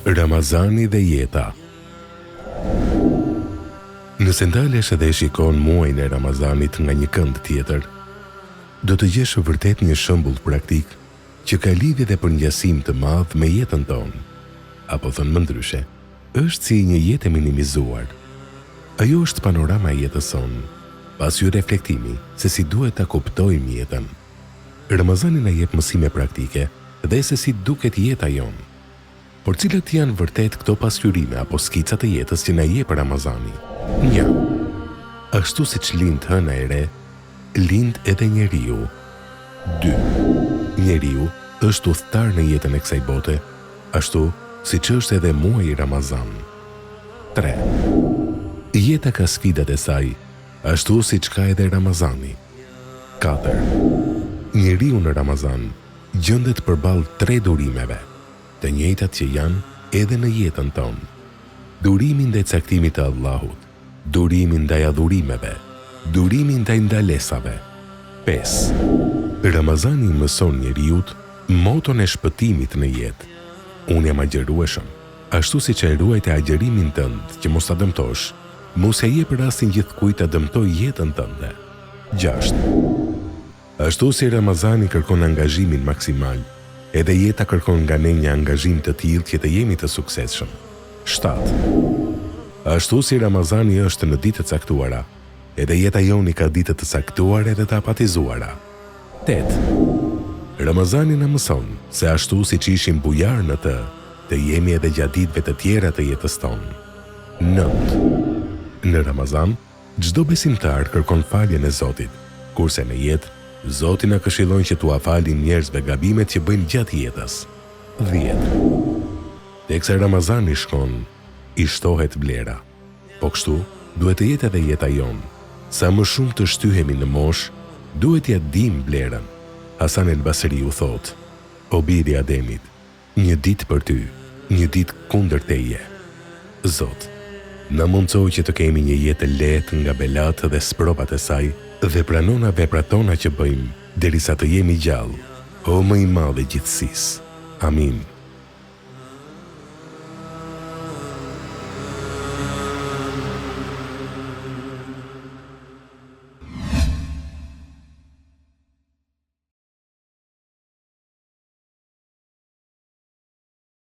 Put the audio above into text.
Ramazani dhe jeta. Nëse ndalesh edhe shikon muajin e Ramazanit nga një kënd tjetër, do të gjesh vërtet një shembull praktik që ka lidhje dhe përngjasim të madh me jetën tonë, apo thënë më ndryshe, është si një jetë e minimizuar. Ajo është panorama e jetës sonë, pas ju reflektimi se si duhet ta kuptojmë jetën. Ramazani na jep mësime praktike dhe se si duket jeta jonë. Por cilat janë vërtet këto pasqyrime apo skicat e jetës që na jep Ramazani? 1. Ashtu siç lind hëna e re, lind edhe njeriu. 2. Njeriu është udhëtar në jetën e kësaj bote, ashtu siç është edhe muaji Ramazan. 3. Jeta ka sfidat e saj, ashtu siç ka edhe Ramazani. 4. Njeriu në Ramazan gjendet përballë 3 durimeve, të njëjtat që janë edhe në jetën tonë. Durimi ndaj caktimit të Allahut, durimi ndaj adhurimeve, durimi ndaj ndalesave. 5. Ramazani mëson njeriut moton e shpëtimit në jetë. Unë jam agjërueshëm, ashtu si që e ruajt e agjërimin tënd që mos ta dëmtosh, mos e jep rastin gjithkujt ta dëmtoj jetën tënde. 6. Ashtu si Ramazani kërkon angazhimin maksimal, edhe jeta kërkon nga ne një angazhim të tillë që të jemi të suksesshëm. 7. Ashtu si Ramazani është në ditë të caktuara, edhe jeta joni ka ditë të caktuara edhe të apatizuara. 8. Ramazani na mëson se ashtu siç ishim bujar në të jemi edhe gjatë ditëve të tjera të jetës tonë. 9. Në Ramazan, çdo besimtar kërkon faljen e Zotit, kurse në jetë Zoti na këshillon që t'ua falim njerëzve gabimet që bëjmë gjatë jetës. 10. Teksa Ramazani shkon, i shtohet vlera. Po kështu, duhet të jetë edhe jeta jonë. Sa më shumë të shtyhemi në moshë, duhet t'ja dim vlerën. Hasan el Basri u thot: O biri Ademit, një ditë për ty, një ditë kundër teje. Zot, na mundsoj që të kemi një jetë lehtë nga belat dhe sprovat e saj, dhe pranona veprat tona që bëjmë, derisa të jemi gjallë, o më i madh i gjithësisë. Amin.